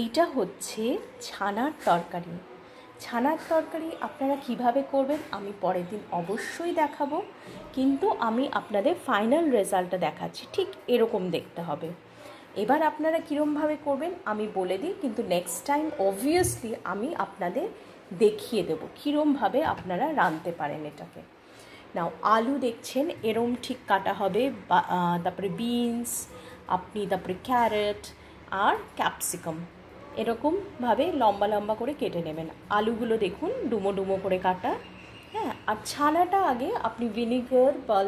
এইটা হচ্ছে ছানার তরকারি। ছানার তরকারি আপনারা কিভাবে করবেন আমি পরের দিন অবশ্যই দেখাবো, কিন্তু আমি আপনাদের ফাইনাল রেজাল্টটা দেখাচ্ছি। ঠিক এরকম দেখতে হবে। এবার আপনারা কীরমভাবে করবেন আমি বলে দিই, কিন্তু নেক্সট টাইম অবভিয়াসলি আমি আপনাদের দেখিয়ে দেবো কীরমভাবে আপনারা রাঁধতে পারেন এটাকে। নাও আলু দেখছেন এরম ঠিক কাটা হবে, তারপরে বিনস, আপনি তারপরে ক্যারেট আর ক্যাপসিকাম এরকমভাবে লম্বা লম্বা করে কেটে নেবেন। আলুগুলো দেখুন ডুমো ডুমো করে কাটা। হ্যাঁ, আর ছানাটা আগে আপনি ভিনিগার বা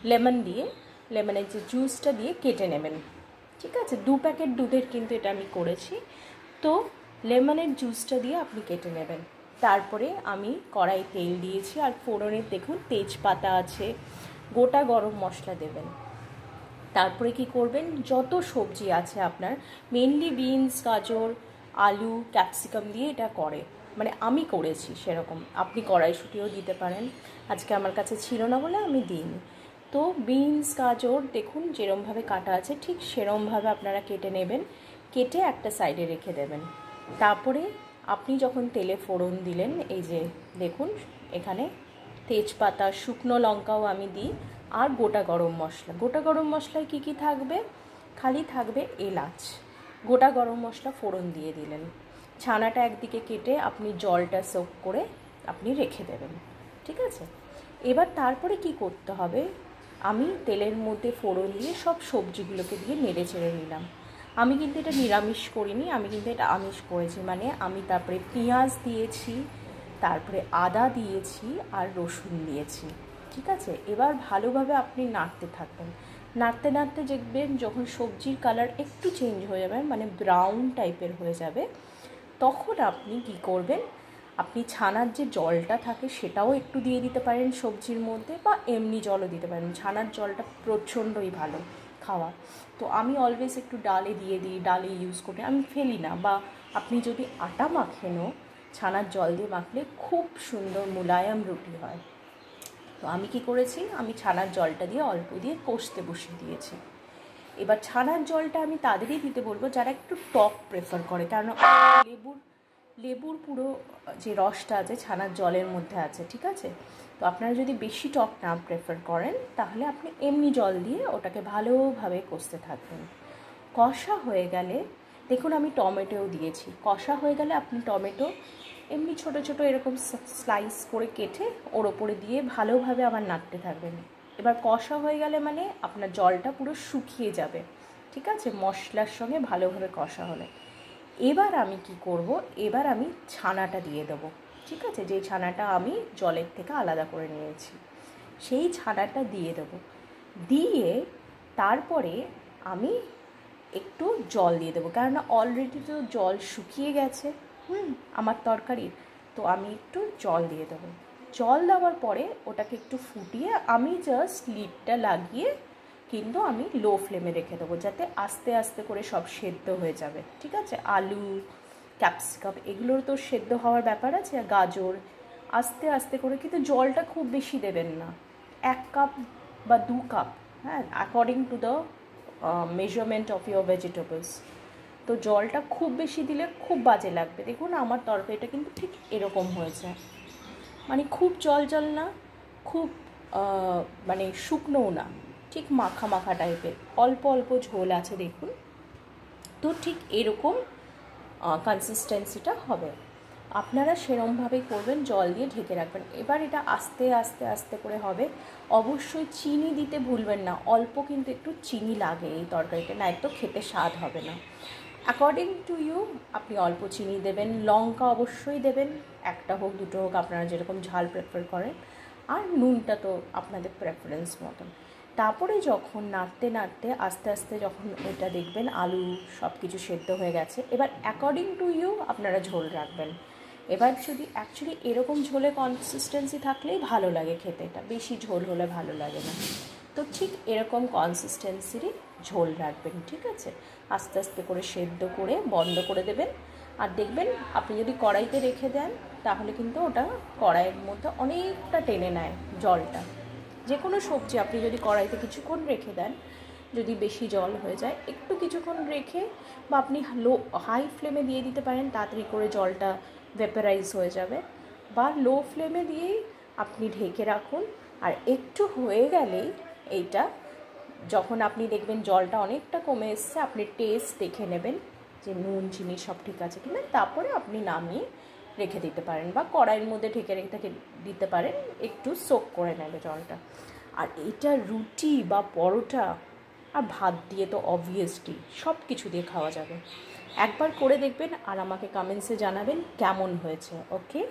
লেমন দিয়ে লেমনের যে জুসটা দিয়ে কেটে নেবেন। ঠিক আছে, 2 প্যাকেট দুধের কিন্তু এটা আমি করেছি, তো লেমনের জুসটা দিয়ে আপনি কেটে নেবেন। তারপরে আমি কড়াই তেল দিয়েছি, আর ফোড়নের দেখুন তেজপাতা আছে, গোটা গরম মশলা দেবেন। তারপরে কি করবেন, যত সবজি আছে আপনার, মেনলি বিনস, গাজর, আলু, ক্যাপসিকাম দিয়ে এটা করে, মানে আমি করেছি সেরকম। আপনি কড়াইশুঁটিও দিতে পারেন, আজকে আমার কাছে ছিল না বলে আমি দিইনি। তো বিনস, গাজর দেখুন যেরমভাবে কাটা আছে ঠিক সেরমভাবে আপনারা কেটে নেবেন, কেটে একটা সাইডে রেখে দেবেন। তারপরে আপনি যখন তেলে ফোড়ন দিলেন, এই যে দেখুন এখানে তেজপাতা, শুকনো লঙ্কাও আমি দিই, আর গোটা গরম মশলা। গোটা গরম মশলায় কী কী থাকবে, খালি থাকবে এলাচ। গোটা গরম মশলা ফোড়ন দিয়ে দিলেন। ছানাটা একদিকে কেটে আপনি জলটা সোক করে আপনি রেখে দেবেন। ঠিক আছে, এবার তারপরে কি করতে হবে, আমি তেলের মধ্যে ফোড়ন দিয়ে সব সবজিগুলোকে দিয়ে নেড়ে চেড়ে নিলাম। আমি কিন্তু এটা নিরামিষ করিনি, আমি কিন্তু এটা আমিষ করেছি। মানে আমি তারপরে পেঁয়াজ দিয়েছি, তারপরে আদা দিয়েছি, আর রসুন দিয়েছি। ঠিক আছে, এবার ভালোভাবে আপনি নাড়তে থাকবেন। নাড়তে নাড়তে দেখবেন যখন সবজির কালার একটু চেঞ্জ হয়ে যাবে, মানে ব্রাউন টাইপের হয়ে যাবে, তখন আপনি কি করবেন, আপনি ছানার যে জলটা থাকে সেটাও একটু দিয়ে দিতে পারেন সবজির মধ্যে, বা এমনি জলও দিতে পারেন। ছানার জলটা প্রচণ্ডই ভালো খাওয়া, তো আমি অলওয়েজ একটু ডালে দিয়ে দিই, ডালে ইউজ করে আমি ফেলি না। বা আপনি যদি আটা মাখেনও ছানার জল দিয়ে মাখলে খুব সুন্দর মুলায়ম রুটি হয়। তো আমি কি করেছি, আমি ছানার জলটা দিয়ে অল্প দিয়ে কষতে বসিয়ে দিয়েছি। এবার ছানার জলটা আমি তাদেরই দিতে বলবো যারা একটু টক প্রেফার করে, কারণ লেবুর পুরো যে রসটা আছে ছানার জলের মধ্যে আছে। ঠিক আছে, তো আপনারা যদি বেশি টক না প্রেফার করেন তাহলে আপনি এমনি জল দিয়ে ওটাকে ভালোভাবে কষতে থাকবেন। কষা হয়ে গেলে দেখুন আমি টমেটোও দিয়েছি। কষা হয়ে গেলে আপনি টমেটো এমনি ছোটো ছোটো এরকম স্লাইস করে কেটে ওর ওপরে দিয়ে ভালোভাবে আবার নাড়তে থাকবেন। এবার কষা হয়ে গেলে মানে আপনার জলটা পুরো শুকিয়ে যাবে। ঠিক আছে, মশলার সঙ্গে ভালোভাবে কষা হলে এবার আমি কি করব, এবার আমি ছানাটা দিয়ে দেবো। ঠিক আছে, যে ছানাটা আমি জলের থেকে আলাদা করে নিয়েছি সেই ছানাটা দিয়ে দেবো। দিয়ে তারপরে আমি একটু জল দিয়ে দেবো, কেননা অলরেডি তো জল শুকিয়ে গেছে আমার তরকারির, তো আমি একটু জল দিয়ে দেবো। জল দেওয়ার পরে ওটাকে একটু ফুটিয়ে আমি জাস্ট লিডটা লাগিয়ে কিন্তু আমি লো ফ্লেমে রেখে দেবো, যাতে আস্তে আস্তে করে সব সেদ্ধ হয়ে যাবে। ঠিক আছে, আলু, ক্যাপসিকাম এগুলোর তো সেদ্ধ হওয়ার ব্যাপার আছে, গাজর আস্তে আস্তে করে, কিন্তু জলটা খুব বেশি দেবেন না, 1 কাপ বা 2 কাপ, হ্যাঁ, according to the measurement of your vegetables. তো জলটা খুব বেশি দিলে খুব বাজে লাগবে। দেখুন আমার তরকারিটা কিন্তু ঠিক এরকম হয়েছে, মানে খুব জল জল না, খুব মানে শুকনোও না, ঠিক মাখা মাখা টাইপের, অল্প অল্প ঝোল আছে দেখুন। তো ঠিক এরকম কনসিস্টেন্সিটা হবে। আপনারা সেরমভাবেই করবেন, জল দিয়ে ঢেকে রাখবেন। এবার এটা আস্তে আস্তে আস্তে করে হবে। অবশ্যই চিনি দিতে ভুলবেন না, অল্প কিন্তু একটু চিনি লাগে এই তরকারিতে, না একটু খেতে স্বাদ হবে না। অ্যাকর্ডিং টু ইউ আপনি অল্প চিনি দেবেন, লঙ্কা অবশ্যই দেবেন, একটা হোক দুটো হোক আপনারা যেরকম ঝাল প্রেফার করেন, আর নুনটা তো আপনাদের প্রেফারেন্স মতন। তারপরে যখন নাড়তে নাড়তে আস্তে আস্তে যখন এটা দেখবেন আলু সব কিছু সেদ্ধ হয়ে গেছে, এবার অ্যাকর্ডিং টু ইউ আপনারা ঝোল রাখবেন। এবার যদি অ্যাকচুয়ালি এরকম ঝোলে কনসিস্টেন্সি থাকলেই ভালো লাগে খেতে, এটা বেশি ঝোল হলে ভালো লাগে না। তো ঠিক এরকম কনসিস্টেন্সিরই ঝোল রাখবেন। ঠিক আছে, আস্তে আস্তে করে সেদ্ধ করে বন্ধ করে দেবেন। আর দেখবেন আপনি যদি কড়াইতে রেখে দেন তাহলে কিন্তু ওটা কড়াইয়ের মধ্যে অনেকটা টেনে নেয় জলটা। যে কোনো সবজি আপনি যদি কড়াইতে কিছুক্ষণ রেখে দেন যদি বেশি জল হয়ে যায় একটু কিছুক্ষণ রেখে, বা আপনি হাই ফ্লেমে দিয়ে দিতে পারেন, তাড়াতাড়ি করে জলটা ভেপারাইজ হয়ে যাবে, বা লো ফ্লেমে দিয়েই আপনি ঢেকে রাখুন। আর একটু হয়ে গেলেই এইটা, যখন আপনি দেখবেন জলটা অনেকটা কমে এসছে, আপনি টেস্ট দেখে নেবেন যে নুন চিনি সব ঠিক আছে কিনা, তারপরে আপনি নামিয়ে রেখে দিতে পারেন, বা কড়াইয়ের মধ্যে ঢেকে রেখে দিতে পারেন, একটু সোক করে নেবে জলটা। আর এটা রুটি বা পরোটা আর ভাত দিয়ে তো অবভিয়াসলি সব কিছু দিয়ে খাওয়া যাবে। একবার করে দেখবেন আর আমাকে কমেন্টসে জানাবেন কেমন হয়েছে। ওকে।